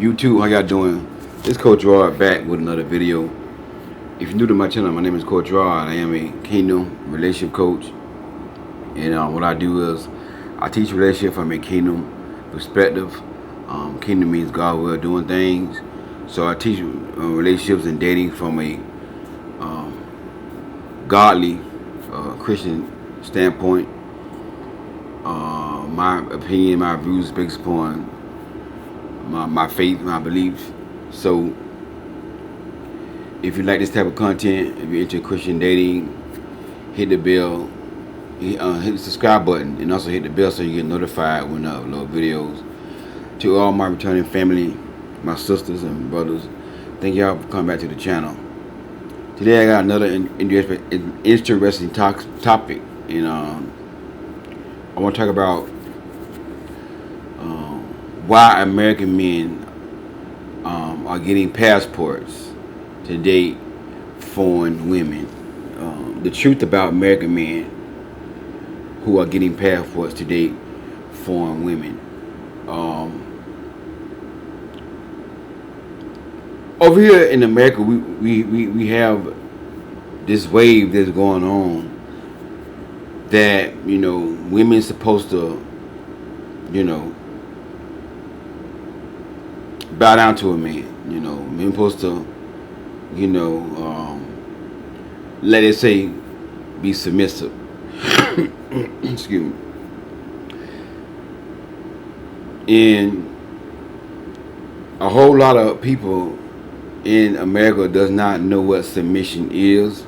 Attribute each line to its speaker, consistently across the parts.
Speaker 1: YouTube, how y'all doing? It's Coach Rod back with another video. If you're new to my channel, my name is Coach Rod. I am a kingdom relationship coach. And what I do is I teach relationship from a kingdom perspective. Kingdom means God will doing things. So I teach relationships and dating from a godly Christian standpoint. My opinion, my views based upon my faith, my beliefs. So if you like this type of content, if you're into Christian dating, hit the bell, hit the subscribe button, and also hit the bell so you get notified when I upload videos. To all my returning family, my sisters and brothers, thank y'all for coming back to the channel. Today I got another interesting topic, and I want to talk about why American men are getting passports to date foreign women. The truth about American men who are getting passports to date foreign women. Over here in America, we have this wave that's going on that, you know, women supposed to, you know, bow down to a man. You know, men supposed to, you know, let it say, be submissive. Excuse me. And a whole lot of people in America does not know what submission is.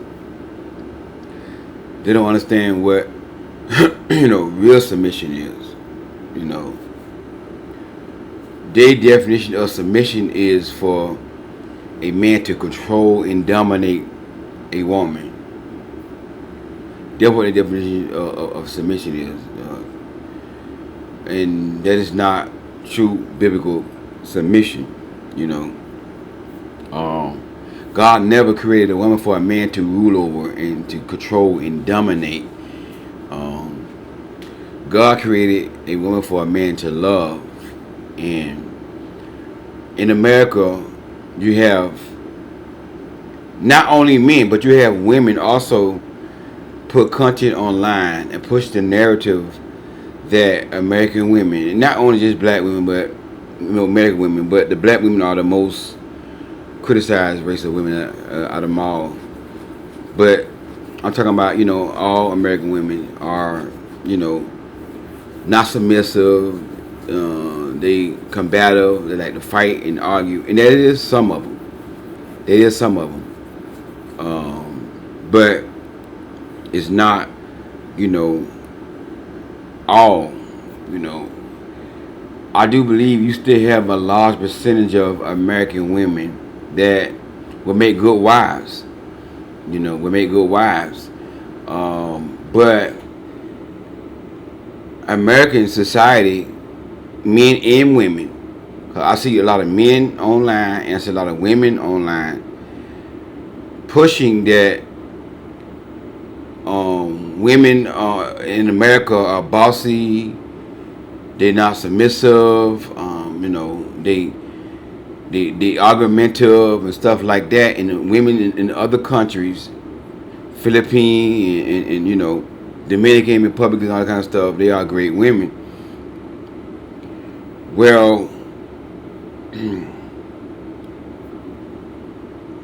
Speaker 1: They don't understand what you know, real submission is. You know, their definition of submission is for a man to control and dominate a woman. That's what the definition of submission is, and that is not true biblical submission. You know, God never created a woman for a man to rule over and to control and dominate. God created a woman for a man to love. And in America, you have not only men, but you have women also put content online and push the narrative that American women, and not only just black women, but, you know, American women, but the black women are the most criticized race of women out of them all. But I'm talking about, you know, all American women are, you know, not submissive. They combative. They like to fight and argue, and that is some of them. That is some of them. But it's not, you know, all. You know, I do believe you still have a large percentage of American women that will make good wives. You know, will make good wives. But American society, men and women, 'cause I see a lot of men online and I see a lot of women online pushing that women in America are bossy, they're not submissive, you know, they argumentative and stuff like that. And the women in other countries, Philippines and you know, Dominican Republic and all that kind of stuff, they are great women. Well,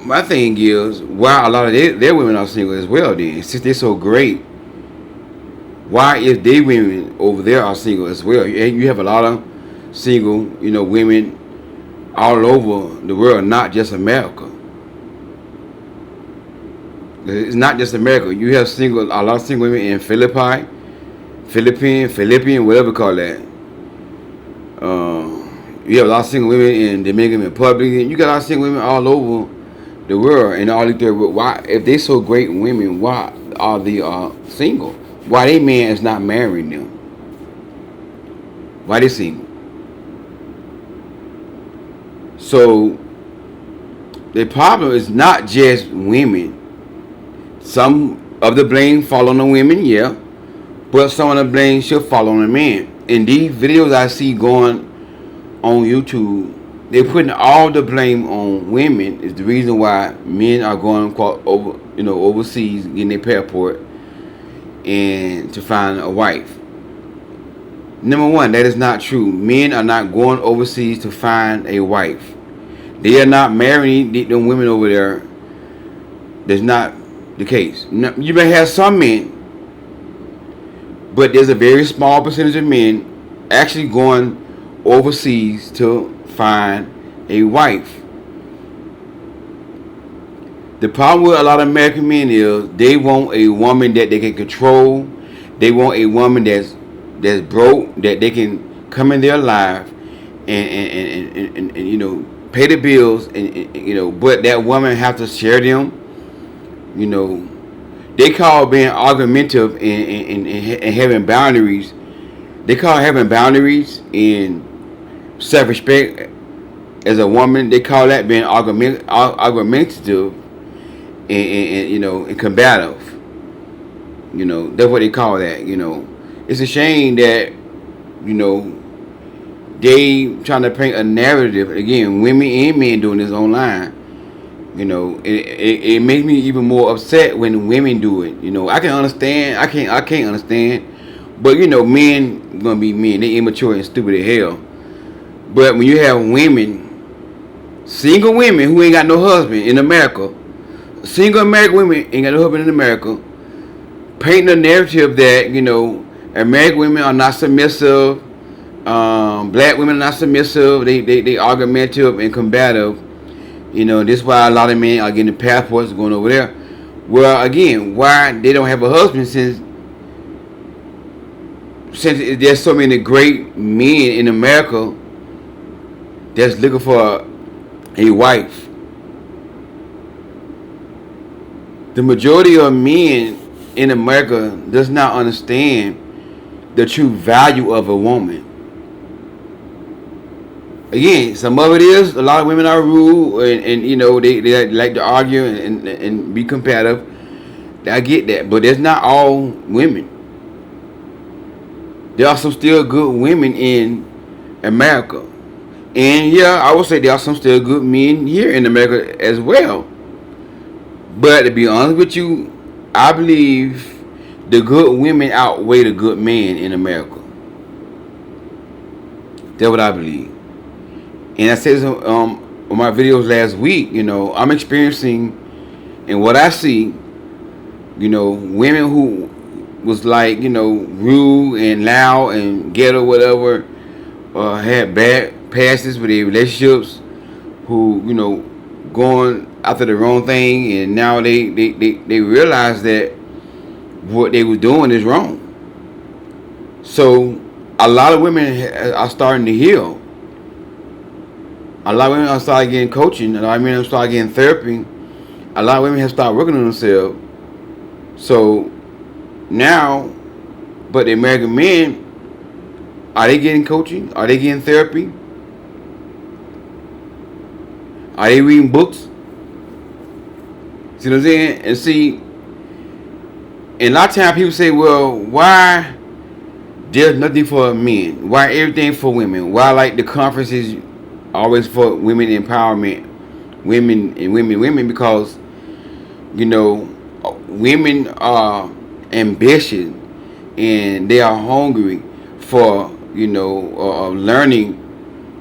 Speaker 1: my thing is, why a lot of their women are single as well then? Since they're so great, why if they women over there are single as well? You have a lot of single, you know, women all over the world, not just America. It's not just America. You have a lot of single women in Philippines, whatever you call that. You have a lot of single women in Dominican Republic. You got a lot of single women all over the world, and all these. Why, if they so great women, why are they single? Why they man is not marrying them? Why they single? So the problem is not just women. Some of the blame fall on the women, yeah, but some of the blame should fall on the men. In these videos I see going on YouTube they're putting all the blame on women is the reason why men are going overseas, getting their passport, and to find a wife. Number one, that is not true. Men are not going overseas to find a wife. They are not marrying them women over there. That's not the case. You may have some men, but there's a very small percentage of men actually going overseas to find a wife. The problem with a lot of American men is they want a woman that they can control. They want a woman that's broke, that they can come in their life and pay the bills, and but that woman have to share them. They call being argumentative and having boundaries. They call having boundaries and self-respect as a woman. They call that being argumentative and combative. That's what they call that. It's a shame that they trying to paint a narrative. Again, women and men doing this online. It makes me even more upset when women do it. I can understand. I can't understand. But men gonna be men. They immature and stupid as hell. But when you have women, single women who ain't got no husband in America, single American women ain't got no husband in America, painting a narrative that American women are not submissive, black women are not submissive. They argumentative and combative. This is why a lot of men are getting passports going over there. Well, again, why they don't have a husband since there's so many great men in America that's looking for a wife. The majority of men in America does not understand the true value of a woman. Again, some of it is a lot of women are rude and they like to argue and be combative. I get that, but that's not all women. There are some still good women in America, and I would say there are some still good men here in America as well. But to be honest with you, I believe the good women outweigh the good men in America. That's what I believe. And I said this on my videos last week. I'm experiencing, and what I see, women who was like, rude and loud and ghetto, whatever, had bad passes with their relationships, who, going after the wrong thing, and now they realize that what they were doing is wrong. So a lot of women are starting to heal. A lot of women have started getting coaching. A lot of women have started getting therapy. A lot of women have started working on themselves. So now, but the American men, are they getting coaching? Are they getting therapy? Are they reading books? See what I'm saying? And see, and a lot of times people say, well, why there's nothing for men? Why everything for women? Why like the conferences always for women empowerment, women, because women are ambitious and they are hungry for learning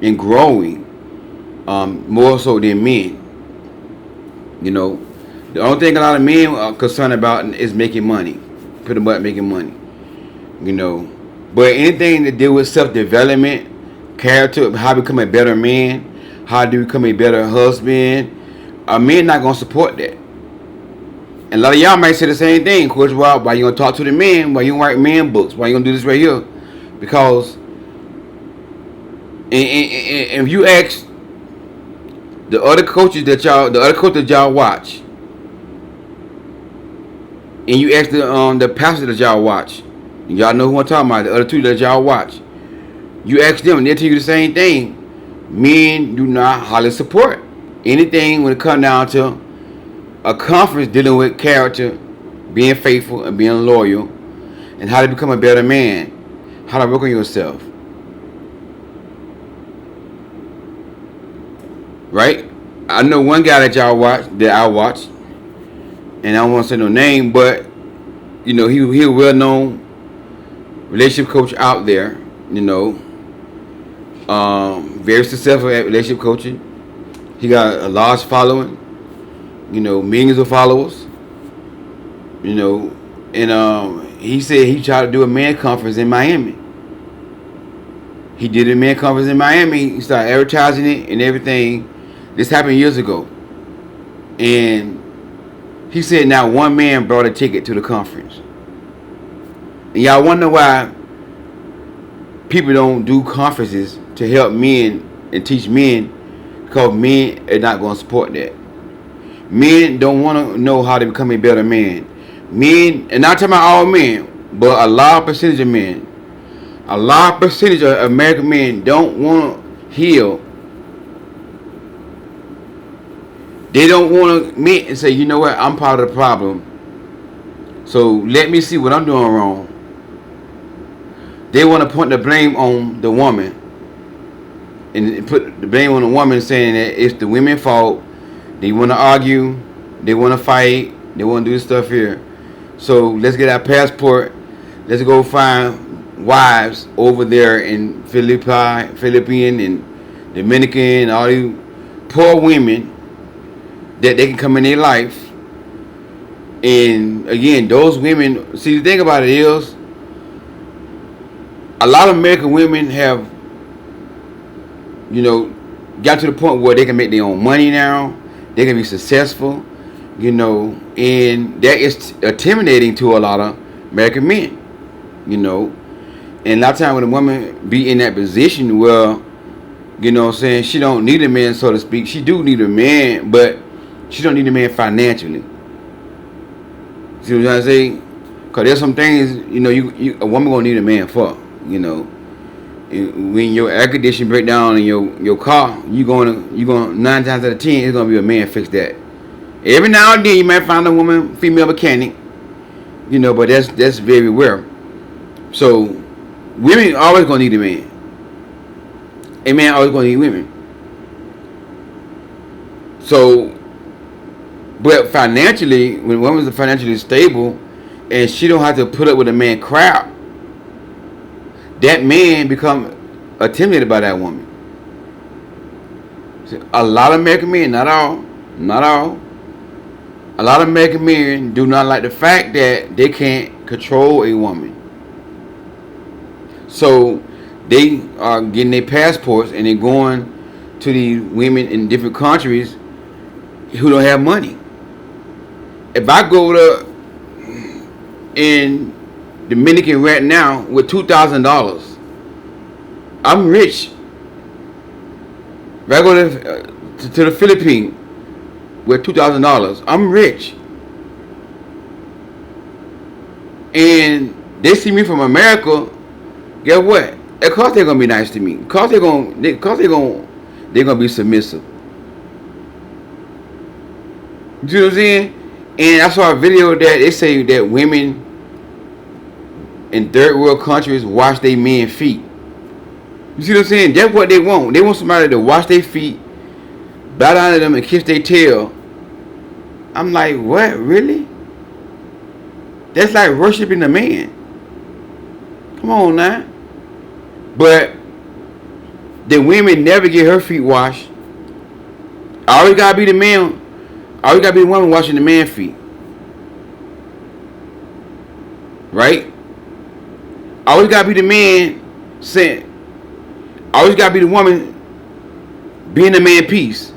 Speaker 1: and growing more so than men. The only thing a lot of men are concerned about is making money, pretty much making money. But anything to deal with self-development, character, how to become a better man, how to become a better husband, a man not gonna support that. And a lot of y'all might say the same thing, Coach. Why you gonna talk to the men? Why you gonna write man books? Why you gonna do this right here? Because if you ask the other coaches that y'all watch, and you ask the pastors that y'all watch, y'all know who I'm talking about, the other two that y'all watch. You ask them, and they'll tell you the same thing. Men do not hardly support anything when it comes down to a conference dealing with character, being faithful, and being loyal, and how to become a better man, how to work on yourself. right? I know one guy that I watch, and I don't want to say no name, but he a well known relationship coach out there. Very successful at relationship coaching. He got a large following. Millions of followers. And he said he tried to do a man conference in Miami. He did a man conference in Miami. He started advertising it and everything. This happened years ago. And he said not one man brought a ticket to the conference. And y'all wonder why people don't do conferences to help men and teach men, because men are not going to support that. Men don't want to know how to become a better man. Men, and not talking about all men, but a large percentage of men, a large percentage of American men don't want to heal. They don't want to admit and say, you know what, I'm part of the problem. So let me see what I'm doing wrong. They want to put the blame on the woman. And put the blame on the woman, saying that it's the women's fault. They want to argue. They want to fight. They want to do stuff here. So let's get our passport. Let's go find wives over there in Philippine and Dominican and all these poor women that they can come in their life. And again, those women, see, the thing about it is, a lot of American women have, got to the point where they can make their own money now. They can be successful, and that is intimidating to a lot of American men, And a lot of times when a woman be in that position where, she don't need a man, so to speak. She do need a man, but she don't need a man financially. See what I'm saying? Because there's some things, a woman gonna need a man for, When your air conditioning break down in your car, you gonna 9 times out of 10 it's gonna be a man fix that. Every now and then you might find a woman, female mechanic, but that's very rare. So women always gonna need a man. A man always gonna need women. So, but financially, when a woman's financially stable and she don't have to put up with a man crap, that man become intimidated by that woman. So a lot of American men, not all, a lot of American men do not like the fact that they can't control a woman. So they are getting their passports and they're going to these women in different countries who don't have money. If I go to in Dominican right now with $2,000, I'm rich. If I go to the Philippines with $2,000, I'm rich. And they see me from America. Guess what? Of course they're gonna be nice to me. Of course they're gonna be submissive. You see what I'm saying? And I saw a video that they say that women in third world countries wash their men's feet. You see what I'm saying? That's what they want. They want somebody to wash their feet, bow down to them, and kiss their tail. I'm like, what? Really? That's like worshiping a man. Come on now. But the women never get her feet washed. Always gotta be the man. Always gotta be the woman washing the man's feet. Right? Always gotta be the man saying. Always gotta be the woman being the man piece.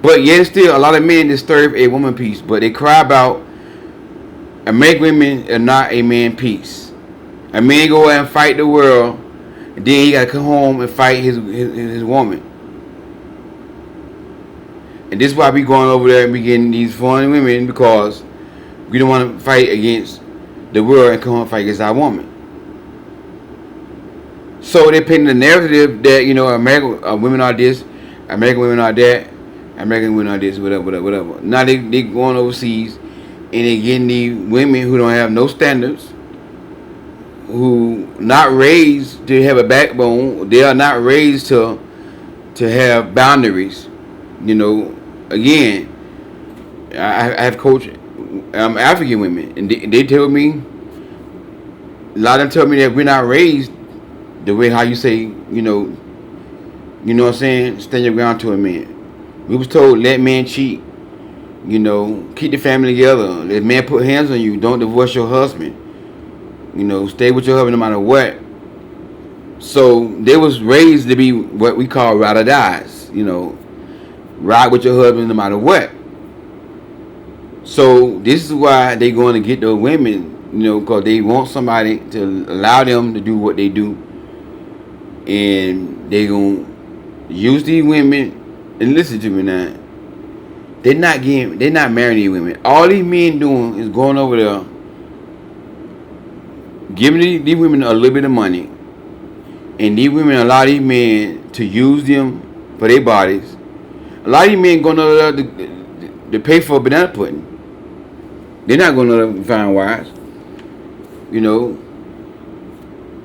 Speaker 1: But yet still a lot of men disturb a woman piece. But they cry about American women are not a man piece. A man go out and fight the world, and then he gotta come home and fight his woman. And this is why we going over there and we getting these foreign women, because we don't want to fight against the world and come home and fight against our woman. So they're painting the narrative that, American women are this, American women are that, American women are this, whatever. Now they going overseas and they getting these women who don't have no standards, who not raised to have a backbone. They are not raised to have boundaries. You know, again, I have coached African women, and they tell me, a lot of them tell me that we're not raised the way how you say, you know what I'm saying, stand your ground to a man. We was told let men cheat, keep the family together. If man put hands on you, don't divorce your husband. Stay with your husband no matter what. So they was raised to be what we call ride or dies. Ride with your husband no matter what. So this is why they going to get those women, because they want somebody to allow them to do what they do, and they gonna use these women. And listen to me now, they're not marrying these women. All these men doing is going over there, giving these women a little bit of money, and these women allow these men to use them for their bodies. A lot of these men going over there to pay for banana pudding. They're not going to find wives,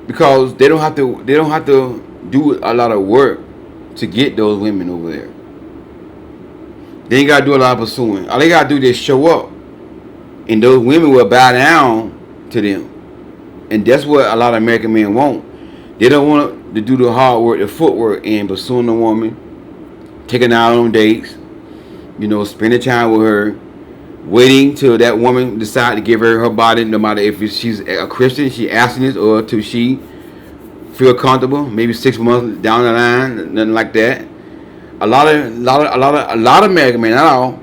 Speaker 1: because they don't have to do a lot of work to get those women over there. They ain't got to do a lot of pursuing. All they got to do is show up, and those women will bow down to them. And that's what a lot of American men want. They don't want to do the hard work, the footwork, and pursuing a woman, taking her out on dates, spending time with her, waiting till that woman decide to give her body, no matter if she's a Christian, she asking this, or till she feel comfortable. Maybe 6 months down the line, nothing like that. A lot of American men, not all,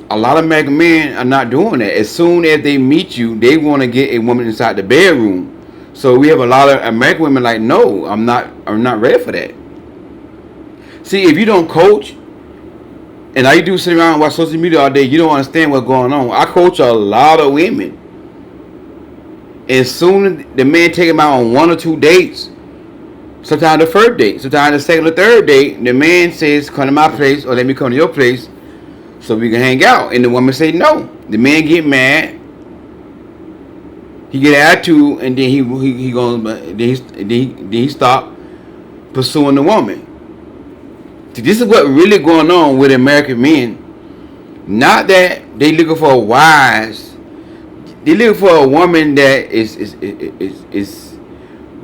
Speaker 1: a lot of American men are not doing that. As soon as they meet you, they want to get a woman inside the bedroom. So we have a lot of American women like, no, I'm not ready for that. See, if you don't coach, and all you do is sit around and watch social media all day, you don't understand what's going on. I coach a lot of women. And soon as the man take them out on 1 or 2 dates, sometimes the first date, sometimes the second or third date, the man says, come to my place or let me come to your place so we can hang out. And the woman say no. The man get mad. He get attitude, and then he stop pursuing the woman. See, this is what really going on with American men. Not that they looking for a wise. They looking for a woman that is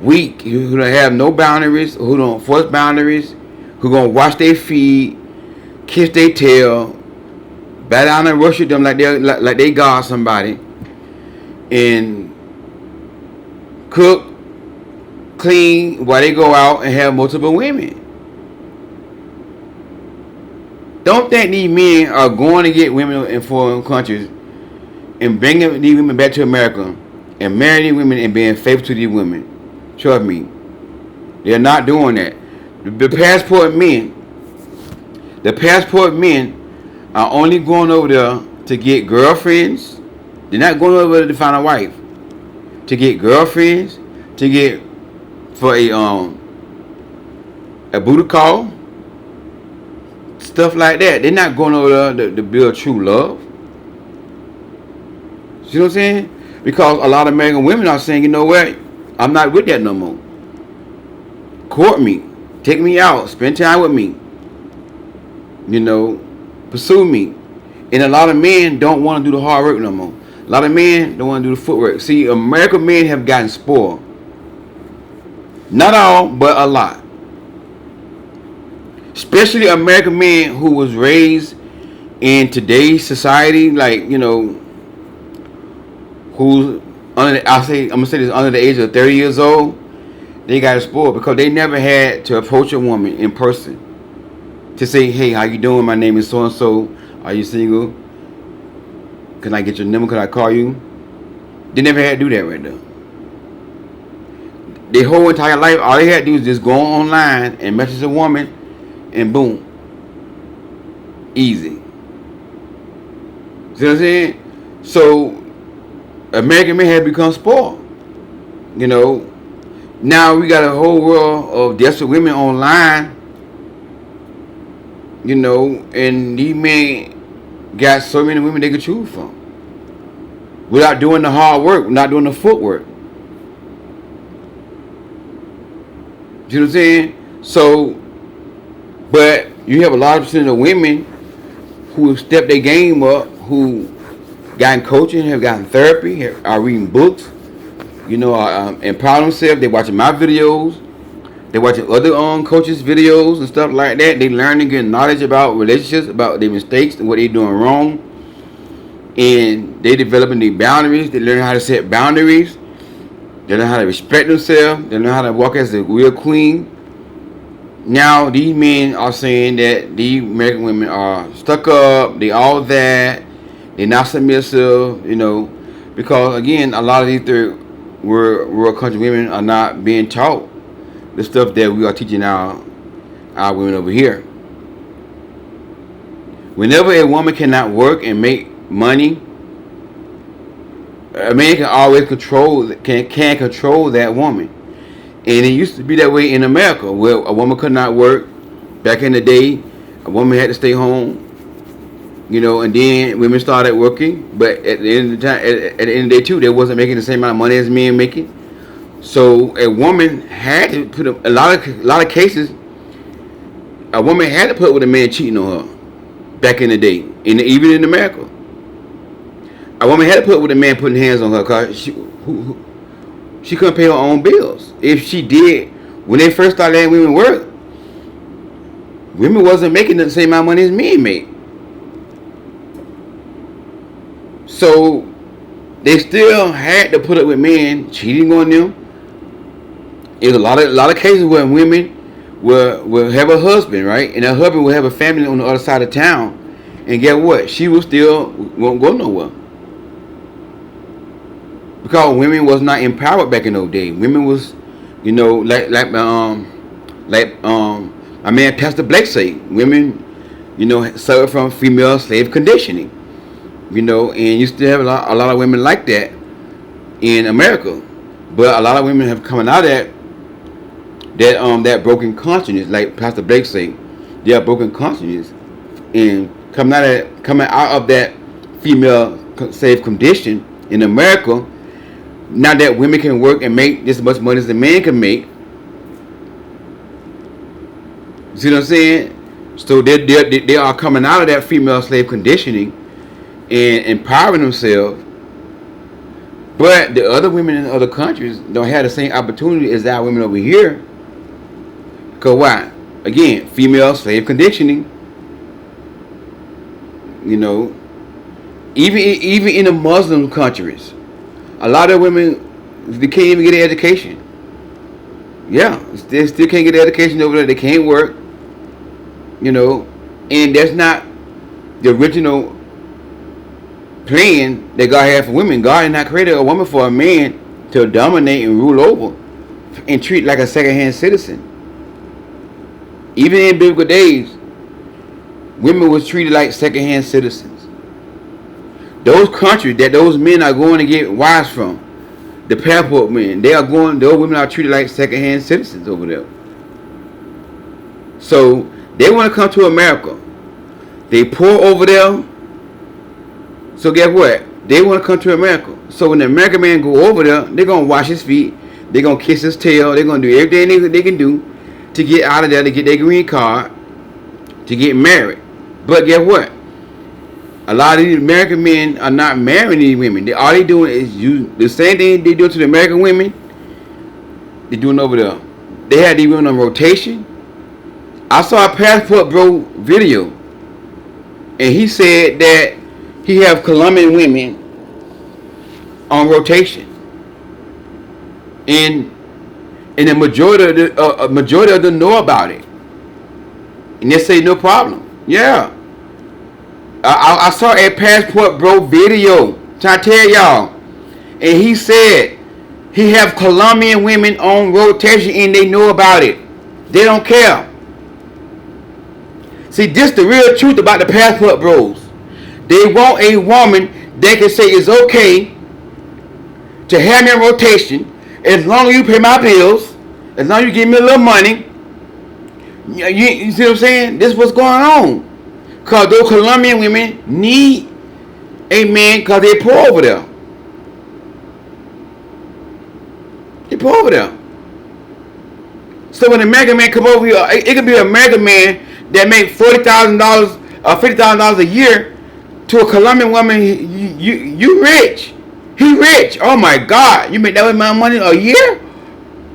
Speaker 1: weak, who don't have no boundaries, who don't force boundaries, who gonna wash their feet, kiss their tail, bow down and worship them like they God somebody, and cook, clean while they go out and have multiple women. Don't think these men are going to get women in foreign countries and bringing these women back to America and marrying these women and being faithful to these women. Trust me, they're not doing that. The passport men are only going over there to get girlfriends. They're not going over there to find a wife. To get girlfriends, to get for a booty call, stuff like that. They're not going over there to build true love. See what I'm saying? Because a lot of American women are saying, you know what? I'm not with that no more. Court me. Take me out. Spend time with me. Pursue me. And a lot of men don't want to do the hard work no more. A lot of men don't want to do the footwork. See, American men have gotten spoiled. Not all, but a lot. Especially American men who was raised in today's society, like, who's I'm gonna say this, under the age of 30 years old, they got spoiled because they never had to approach a woman in person to say, hey, how you doing? My name is so and so. Are you single? Can I get your number? Can I call you? They never had to do that right there. Their whole entire life, all they had to do is just go online and message a woman, and boom, easy. See what I'm saying? So American men have become spoiled. Now we got a whole world of desperate women online. And these men got so many women they could choose from without doing the hard work, not doing the footwork. See what I'm saying? So, but you have a lot of percent of women who have stepped their game up, who gotten coaching, have gotten therapy, are reading books, empower themselves. They watching my videos. They watching other coaches' videos and stuff like that. They learning, getting knowledge about relationships, about their mistakes and what they doing wrong. And they developing their boundaries. They learn how to set boundaries. They learn how to respect themselves. They learn how to walk as a real queen. Now these men are saying that these American women are stuck up. They all that. They're not submissive. Because again, a lot of these third world country women are not being taught the stuff that we are teaching our women over here. Whenever a woman cannot work and make money, a man can always control that woman. And it used to be that way in America, where a woman could not work. Back in the day, a woman had to stay home. And then women started working, but at the end of the time, at the end of the day too, they wasn't making the same amount of money as men making. So a woman had to put a lot of cases. A woman had to put with a man cheating on her back in the day, even in America. A woman had to put with a man putting hands on her because she couldn't pay her own bills. If she did, when they first started letting women work, women wasn't making the same amount of money as men make. So they still had to put up with men cheating on them. There's a lot of cases where women will have a husband, right? And her husband will have a family on the other side of town. And guess what? She will still won't go nowhere. Because women was not empowered back in those days. Women was, like my man Pastor Blake say, women, suffer from female slave conditioning. And you still have a lot of women like that in America. But a lot of women have coming out of that broken consciousness, like Pastor Blake say, they are broken consciousness, and coming out of that female slave condition in America. Now that women can work and make just as much money as a man can make, see what I'm saying? So they are coming out of that female slave conditioning and empowering themselves. But the other women in other countries don't have the same opportunity as our women over here. Because why? Again, female slave conditioning. Even in the Muslim countries, a lot of women, they can't even get an education. Yeah, they still can't get an education over there. They can't work. And that's not the original plan that God had for women. God did not create a woman for a man to dominate and rule over and treat like a second-hand citizen. Even in biblical days, women was treated like second-hand citizens. Those countries that those men are going to get wives from, the passport men, those women are treated like second-hand citizens over there. So they want to come to America. They poor over there. So guess what? They want to come to America. So when the American man go over there, they're going to wash his feet. They're going to kiss his tail. They're going to do everything they can do to get out of there, to get their green card, to get married. But guess what? A lot of these American men are not marrying these women. All they doing is use the same thing they do to the American women. They're doing over there. They had these women on rotation. I saw a Passport Bro video, and he said that he have Colombian women on rotation, and the majority of them know about it, and they say no problem. Yeah. I saw a Passport Bro video, trying to tell y'all, and he said he have Colombian women on rotation and they know about it. They don't care. See, this the real truth about the Passport Bros. They want a woman that can say it's okay to have me on rotation as long as you pay my bills, as long as you give me a little money. You see what I'm saying? This is what's going on. Because those Colombian women need a man because they poor over there. They poor over there. So when an American man come over here, it could be an American man that make $40,000 or $50,000 a year to a Colombian woman, you rich. He rich. Oh my God, you make that amount of money a year?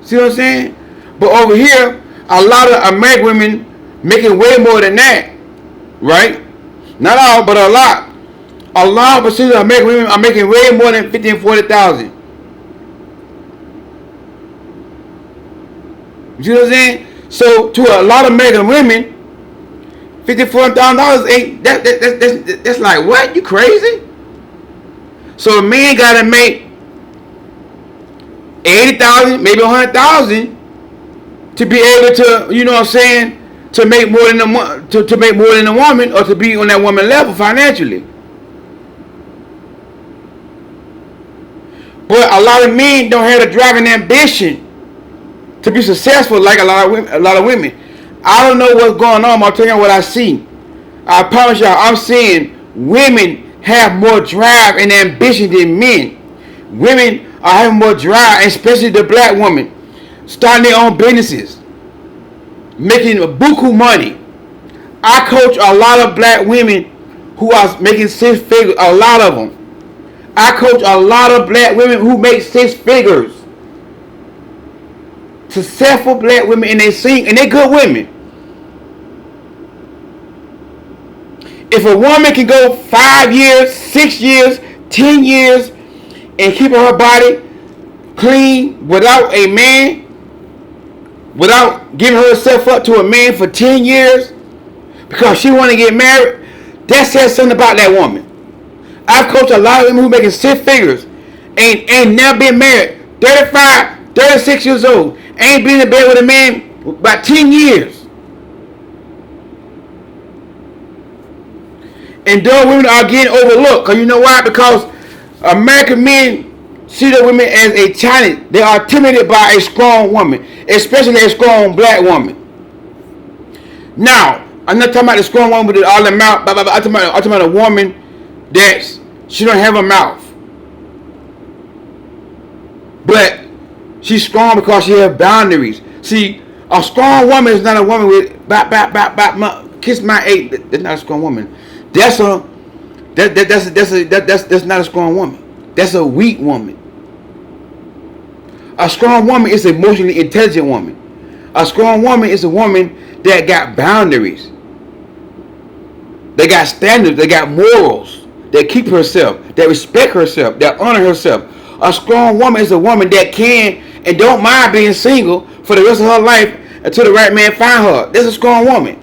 Speaker 1: See what I'm saying? But over here, a lot of American women making way more than that, right? Not all, but a lot. A lot of American women are making way more than 50 and 40,000. You see what I'm saying? So to a lot of American women, $54,000 ain't that's like what? You crazy? So a man gotta make 80,000, maybe 100,000 to be able to, you know what I'm saying, to make more than to make more than a woman, or to be on that woman level financially. But a lot of men don't have the driving ambition to be successful like a lot of women. I don't know what's going on. I'll tell you what I see. I promise y'all, I'm seeing women have more drive and ambition than men. Women are having more drive, especially the black woman, starting their own businesses, making buku money. I coach a lot of black women who are making six figures, a lot of them. I coach a lot of black women who make six figures. Successful black women, and they sing, and they good women. If a woman can go 5 years, 6 years, 10 years, and keep her body clean without a man, without giving herself up to a man for 10 years, because she want to get married, that says something about that woman. I've coached a lot of women who making six figures, ain't never been married, 35, 36 years old, ain't been in bed with a man about 10 years. And those women are getting overlooked. Because you know why? Because American men see the women as a challenge. They are intimidated by a strong woman, especially a strong black woman. Now, I'm not talking about the strong woman with all the mouth. I'm talking about a woman that she don't have a mouth, but she's strong because she has boundaries. See, a strong woman is not a woman with kiss my eight. That's not a strong woman. That's not a strong woman. That's a weak woman. A strong woman is an emotionally intelligent woman. A strong woman is a woman that got boundaries. They got standards. They got morals. That keep herself. That respect herself. That honor herself. A strong woman is a woman that can and don't mind being single for the rest of her life until the right man find her. That's a strong woman.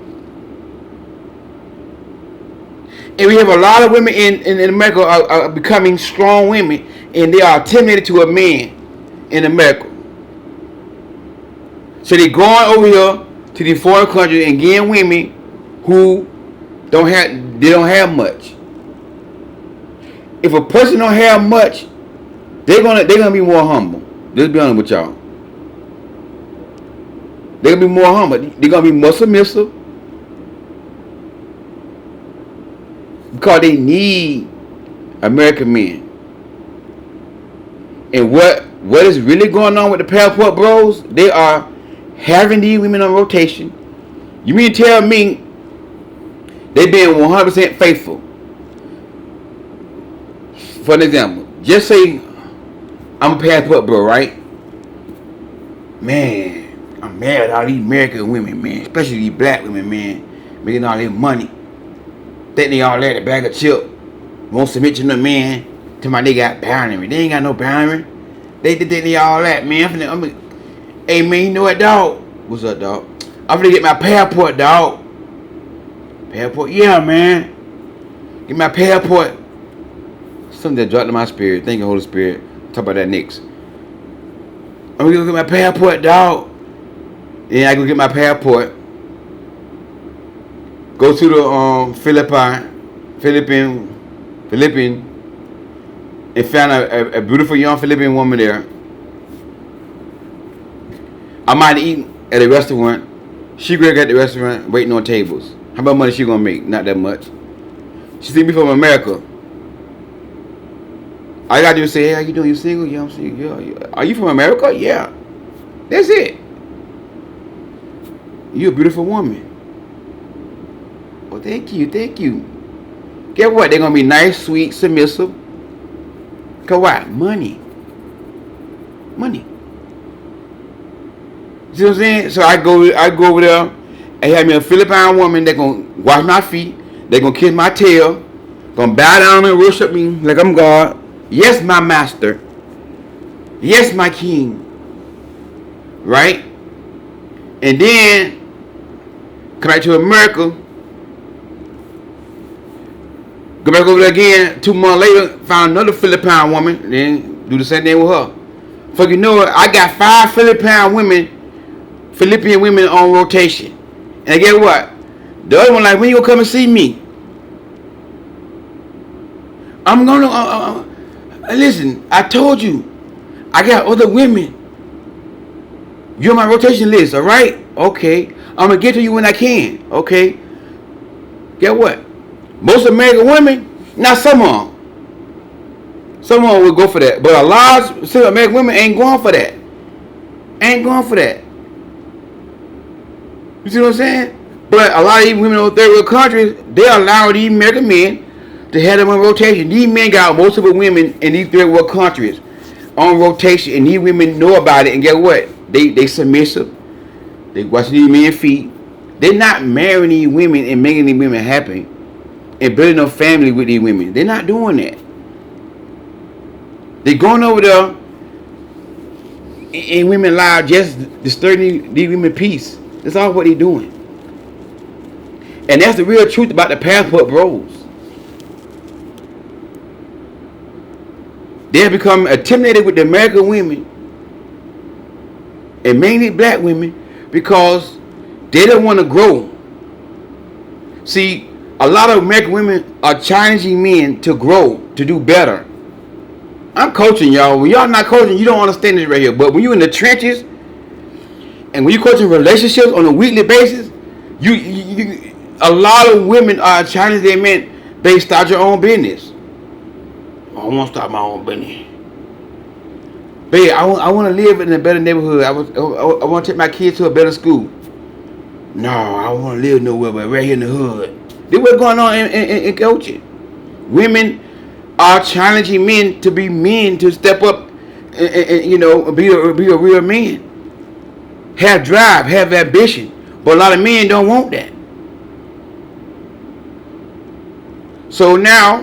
Speaker 1: And we have a lot of women in America are becoming strong women, and they are intimidated to a man in America. So they're going over here to the foreign countries and getting women who don't have much. If a person don't have much, they're gonna be more humble. Just be honest with y'all. They're gonna be more humble. They're gonna be more submissive. Because they need American men. And what is really going on with the passport bros? They are having these women on rotation. You mean to tell me they being 100% faithful? For an example, just say I'm a passport bro, right? Man, I'm mad at all these American women, man. Especially these black women, man. Making all their money. Think they all that a bag of chip. Won't submit to no man. Tell my they got boundary. They ain't got no boundary. They think they all that, man. Hey man, you know what, dog? What's up, dog? I'm finna get my passport, dog. Passport? Yeah, man. Get my passport. Something that dropped in my spirit. Thank you, Holy Spirit. Talk about that next. I'm gonna go get my passport, dog. Then I go get my passport. Go to the Philippine, and found a beautiful young Philippine woman there. I might eat at a restaurant. She work at the restaurant waiting on tables. How much money she gonna make? Not that much. She see me from America. All I gotta do is say, hey, how you doing? You single? Yeah, I'm single. Yeah. Are you from America? Yeah. That's it. You a beautiful woman. Oh, thank you, thank you. Guess what? They're gonna be nice, sweet, submissive. Cause why? Money. Money. See what I'm saying? So I go over there and have me a Philippine woman that gonna wash my feet, they gonna kiss my tail, gonna bow down and worship me like I'm God. Yes, my master. Yes, my king. Right? And then come back to America. Go back over there again. 2 months later, found another Philippine woman. Then do the same thing with her. Fuck, you know what? I got 5 Philippine women on rotation. And guess what? The other one like, when you gonna come and see me? I'm gonna listen. I told you, I got other women. You're on my rotation list, all right? Okay. I'm gonna get to you when I can. Okay. Get what? Most American women, not some of them. Some of them will go for that, but a lot of American women ain't going for that. Ain't going for that. You see what I'm saying? But a lot of these women in third world countries, they allow these American men to have them on rotation. These men got most of the women in these third world countries on rotation, and these women know about it. And guess what? They submissive. They watch these men's feet. They're not marrying these women and making these women happy and building a family with these women. They're not doing that. They're going over there in women's lives just disturbing these women's peace. That's all what they're doing. And that's the real truth about the passport bros. They have become intimidated with the American women, and mainly black women, because they don't want to grow. See, a lot of American women are challenging men to grow, to do better. I'm coaching y'all. When y'all not coaching, you don't understand this right here. But when you're in the trenches, and when you're coaching relationships on a weekly basis, a lot of women are challenging their men, they start your own business. I want to start my own business. Babe, I want to live in a better neighborhood. I want to take my kids to a better school. No, I don't want to live nowhere but right here in the hood. This what's going on in coaching. Women are challenging men, to step up and be a real man. Have drive, have ambition. But a lot of men don't want that. So now,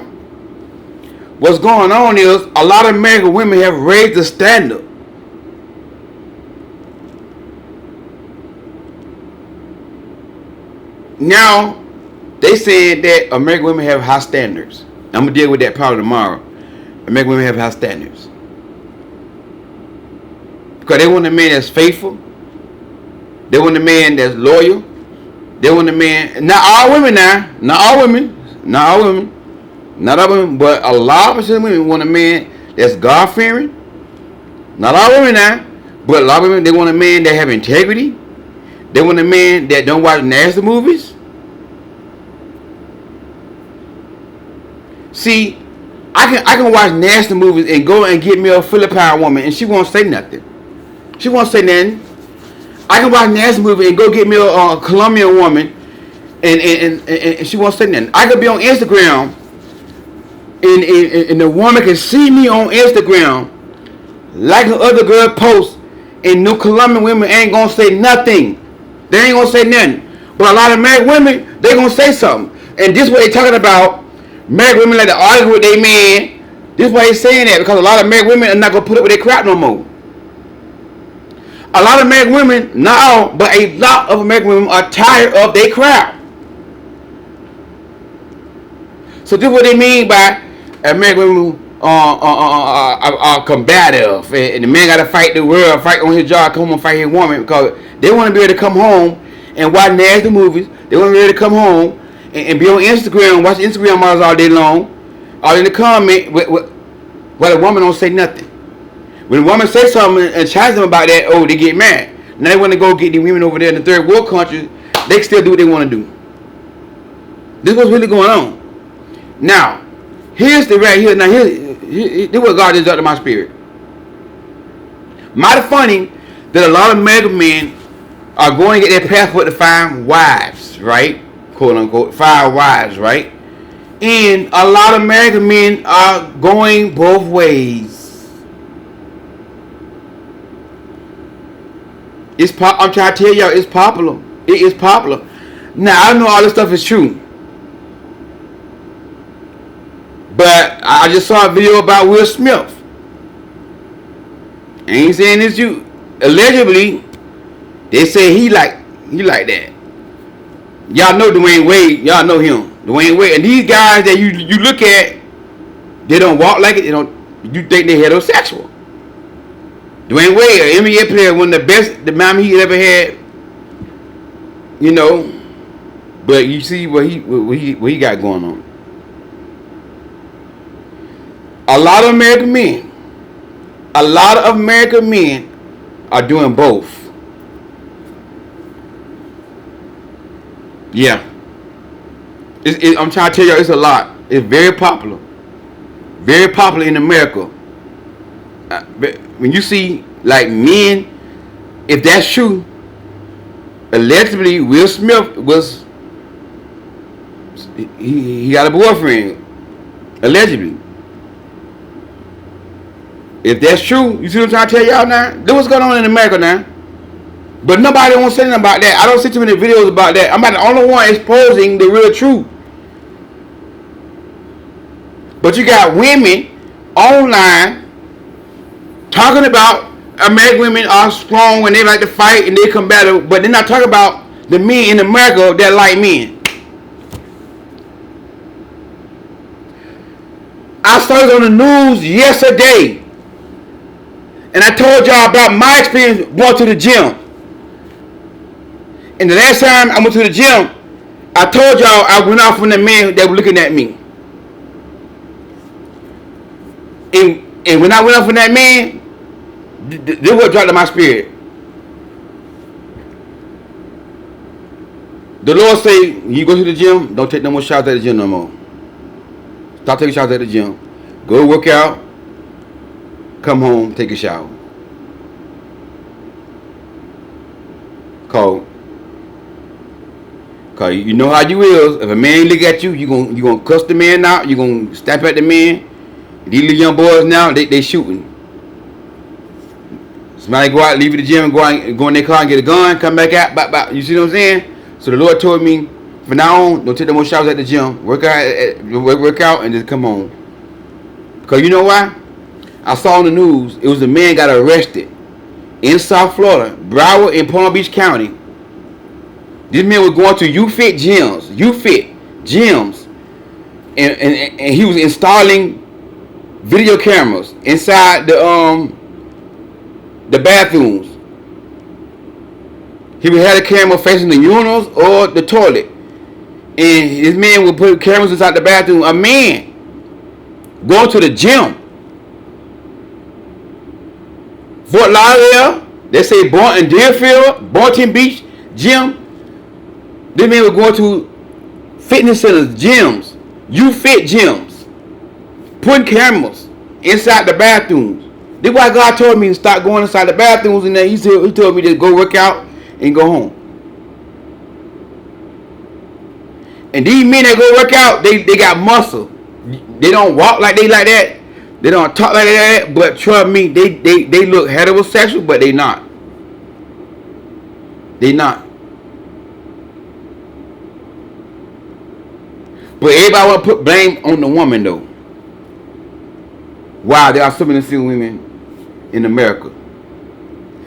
Speaker 1: what's going on is a lot of American women have raised the standard. Now, they said that American women have high standards. I'm going to deal with that probably tomorrow. American women have high standards. Because they want a man that's faithful. They want a man that's loyal. They want a man, not all women now, not all women, but a lot of women want a man that's God-fearing. Not all women now, but a lot of women, they want a man that have integrity. They want a man that don't watch nasty movies. See, I can watch nasty movies and go and get me a Philippine woman and she won't say nothing. She won't say nothing. I can watch nasty movies and go get me a Colombian woman and she won't say nothing. I could be on Instagram and the woman can see me on Instagram like the other girl posts, and no Colombian women ain't gonna say nothing. They ain't gonna say nothing. But a lot of American women, they gonna say something. And this is what they talking about. American women like to argue with their man. This is why they saying that, because a lot of American women are not gonna put up with their crap no more. A lot of American women, not all, but a lot of American women are tired of their crap. So this is what they mean by American women are combative, and the man got to fight the world, fight on his job, come home and fight his woman, because they want to be able to come home and watch nasty movies. They want to be able to come home and be on Instagram, watch Instagram models all day long, all in the comment, while the woman don't say nothing. When the woman say something and challenge them about that, oh, they get mad. Now they want to go get the women over there in the third world countries. They can still do what they want to do. This is what's really going on. Now, here's the right here. Now, here's what God did up to my spirit. Mighty funny that a lot of American men are going to get their passport to find wives, right? quote unquote, 5 wives, right? And a lot of American men are going both ways. I'm trying to tell y'all, it's popular. It is popular. Now, I know all this stuff is true. But I just saw a video about Will Smith. I ain't saying this you. Allegedly, they say he like that. Y'all know Dwayne Wade. Y'all know him. Dwayne Wade. And these guys that you look at, they don't walk like it. They don't. You think they heterosexual. Dwayne Wade, an NBA player, one of the best the Miami he ever had. You know. But you see what he got going on. A lot of American men are doing both. Yeah. I'm trying to tell y'all, it's a lot. It's very popular. Very popular in America. When you see, like, men, if that's true, allegedly Will Smith was, he got a boyfriend. Allegedly. If that's true, you see what I'm trying to tell y'all now? Look what's going on in America now. But nobody won't say anything about that. I don't see too many videos about that. I'm not the only one exposing the real truth. But you got women online talking about American women are strong when they like to fight and they combative, but they're not talking about the men in America that like men. I saw it on the news yesterday. And I told y'all about my experience going to the gym. And the last time I went to the gym, I told y'all I went off from the men that were looking at me. And when I went off from that man, this what dropped in my spirit. The Lord say, you go to the gym, don't take no more shots at the gym no more. Stop taking shots at the gym. Go work out. Come home, take a shower. Cause you know how you is. If a man look at you, you gonna cuss the man out. You gonna stamp at the man. These little young boys now, they shooting. Somebody go out, leave the gym, go in their car and get a gun, come back out, bop. You see what I'm saying? So the Lord told me, from now on, don't take no more showers at the gym. Work out, and just come home. Because you know why? I saw on the news, it was a man got arrested in South Florida, Broward and Palm Beach County. This man was going to UFIT gyms, and he was installing video cameras inside the bathrooms. He would have a camera facing the urinals or the toilet, and this man would put cameras inside the bathroom. A man going to the gym. Fort Lauderdale, they say Boynton Deerfield, Boynton Beach gym. This man was going to fitness centers, gyms, UFIT gyms, putting cameras inside the bathrooms. This is why God told me to stop going inside the bathrooms, and then he told me to go work out and go home. And these men that go work out, they got muscle. They don't walk like that. They don't talk like that, but trust me, they look heterosexual, but they not. They not. But everybody want to put blame on the woman, though. Wow, there are so many single women in America.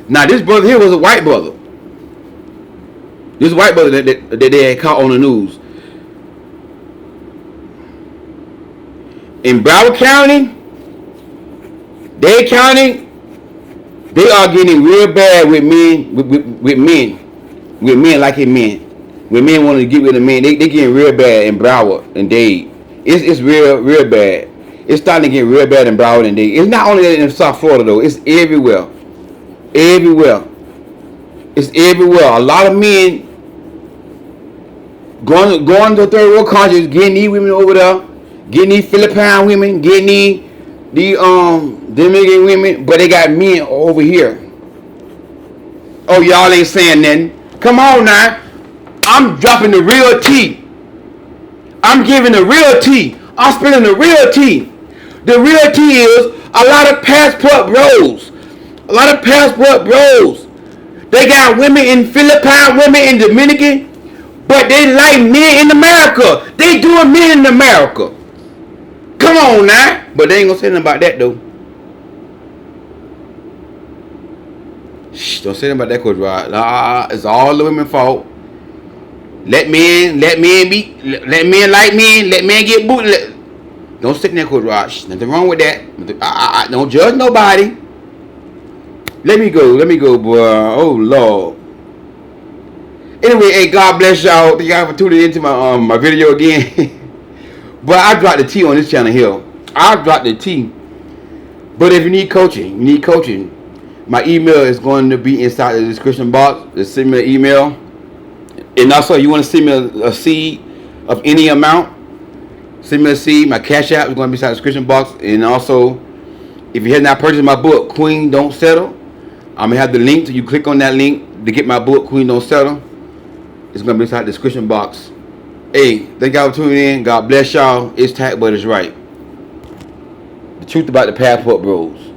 Speaker 1: Now, this brother here was a white brother. This white brother that they had caught on the news. In Broward County, Dade County, they are getting real bad with men, with men liking men. When men want to get rid of men, they getting real bad in Broward and Dade. It's real bad. It's starting to get real bad in Broward and Dade. It's not only in South Florida though. It's everywhere. Everywhere. It's everywhere. A lot of men going to third world countries, getting these women over there, getting these Philippine women, getting these Dominican women, but they got men over here. Oh, y'all ain't saying nothing. Come on now. I'm dropping the real tea. I'm giving the real tea. I'm spilling the real tea. The real tea is a lot of passport bros. A lot of passport bros. They got women in Philippines, women in Dominican, but they like men in America. They doing men in America. Come on now. But they ain't gonna say nothing about that though. Shh, don't say nothing about that, Coach Rod. It's all the women's fault. Let men like men, let men get booted. Don't stick in that, Coach Rod. Nothing wrong with that. Don't judge nobody. Let me go, boy. Oh Lord. Anyway, hey, God bless y'all. Thank y'all for tuning into my video again. But I dropped the T on this channel here. I dropped the T. But if you need coaching, my email is going to be inside the description box. Just send me an email. And also, you want to send me a seed of any amount, send me a seed. My cash app is going to be inside the description box. And also, if you have not purchased my book, Queen Don't Settle, I'm going to have the link. So you click on that link to get my book, Queen Don't Settle. It's going to be inside the description box. Hey, thank y'all for tuning in. God bless y'all. It's tight, but it's right. The truth about the passport bros.